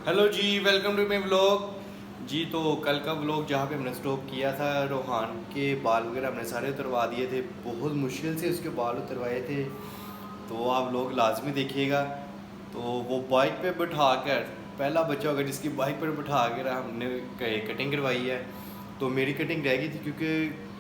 Hello ji, welcome to my vlog. जी तो कल का व्लॉग जहाँ पे हमने स्टॉप किया था, रोहान के बाल वगैरह हमने सारे उतरवा दिए थे। बहुत मुश्किल से उसके बाल उतरवाए थे, तो आप लोग लाजमी देखिएगा। तो वो बाइक पे बिठा कर, पहला बच्चा होगा जिसकी बाइक पर बिठा कर हमने कटिंग करवाई है। तो मेरी कटिंग रह गई थी क्योंकि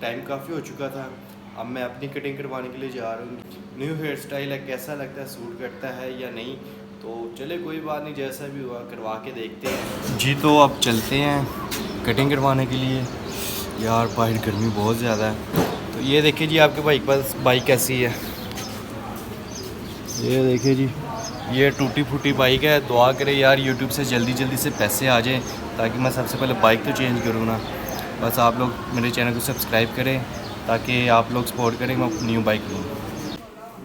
टाइम काफ़ी हो चुका था। अब मैं अपनी कटिंग करवाने के लिए जा रहा हूँ। न्यू हेयर स्टाइल है, कैसा लगता है, सूट करता है या नहीं। तो चले कोई बात नहीं, जैसा भी हुआ करवा के देखते हैं। जी तो अब चलते हैं कटिंग करवाने के लिए। यार बाहर गर्मी बहुत ज़्यादा है। तो ये देखिए जी, आपके भाई के पास बाइक कैसी है, ये देखिए जी, ये टूटी फूटी बाइक है। दुआ करें यार यूट्यूब से जल्दी जल्दी से पैसे आ जाएं, ताकि मैं सबसे पहले बाइक तो चेंज करूँ ना। बस आप लोग मेरे चैनल को सब्सक्राइब करें ताकि आप लोग सपोर्ट करें, मैं न्यू बाइक लूँ।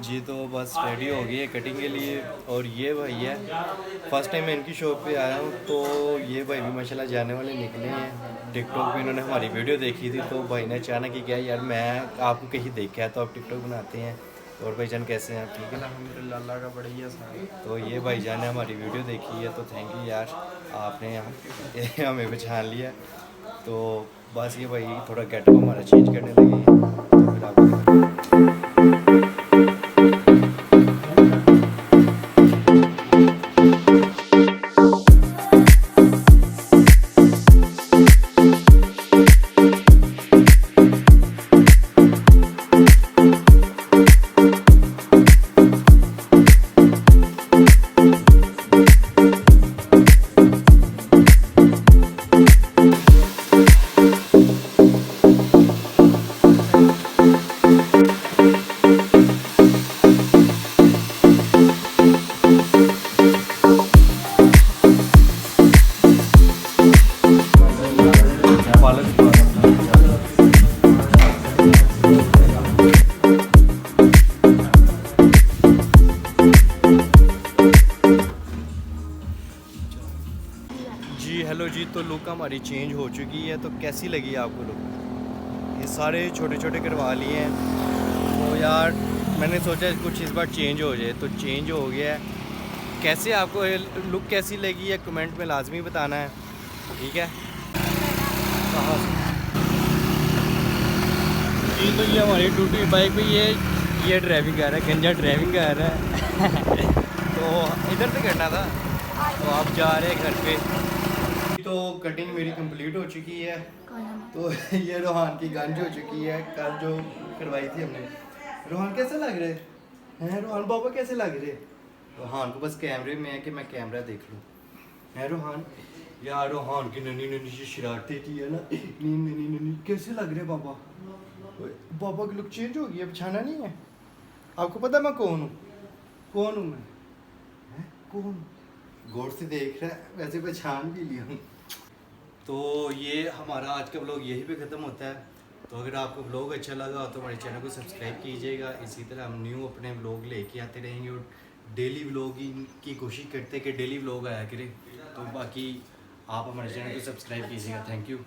जी तो बस रेडी हो गई है कटिंग के लिए। और ये भाई है, फर्स्ट टाइम मैं इनकी शॉप पे आया हूँ। तो ये भाई भी माशाल्लाह जाने वाले निकले हैं। टिकटॉक पे इन्होंने हमारी वीडियो देखी थी, तो भाई ने अचानक ही किया यार मैं आपको कहीं देखा है तो आप टिकटॉक बनाते हैं। तो और भाईजान कैसे हैं आप, ठीक है? अल्हम्दुलिल्लाह, अल्लाह का बढ़िया सा है। तो ये भाईजान ने हमारी वीडियो देखी है, तो थैंक यू यार, आपने हमें पहचान लिया। तो बस ये भाई थोड़ा गेटअप हमारा चेंज करने लगे हैं, तो फिर आप जी हेलो जी, तो लुक हमारी चेंज हो चुकी है। तो कैसी लगी आपको लुक? ये सारे छोटे छोटे करवा लिए हैं। तो यार मैंने सोचा कुछ इस बार चेंज हो जाए, तो चेंज हो गया है। कैसे आपको ये लुक कैसी लगी है कमेंट में लाजमी बताना है, ठीक है? कहाँ से? जी तो ये हमारी टूटी बाइक पे ये ड्राइविंग कर रहा है, गंजा ड्राइविंग कर रहा है। तो इधर से करना था, तो आप जा रहे हैं घर पे। तो कटिंग मेरी कंप्लीट हो चुकी है। तो ये रोहान की गंज हो चुकी है, कल जो करवाई थी हमने। रोहान कैसे लग रहे हैं? रोहान बाबा कैसे लग रहे? रोहान को बस कैमरे में है कि मैं कैमरा देख लूँ, है रोहान? यार रोहान की नन्ही नन्ही सी शरारतें की है ना, इतनी नन्ही नन्ही। कैसे लग रहे बाबा? ओए, बाबा की लुक चेंज हो गई है, पहचाना नहीं है? आपको पता मैं कौन हूँ? कौन हूँ मैं? हैं? कौन हूँ? गौर से देख रहा है, वैसे पहचान भी लिया हूँ। तो ये हमारा आज का व्लॉग यहीं पे ख़त्म होता है। तो अगर आपको व्लॉग अच्छा लगा तो हमारे चैनल को सब्सक्राइब कीजिएगा। इसी तरह हम न्यू अपने व्लॉग लेके आते रहेंगे, और डेली व्लॉगिंग की कोशिश करते हैं कि डेली व्लॉग आया करें। तो बाकी आप हमारे चैनल को सब्सक्राइब कीजिएगा। Thank you.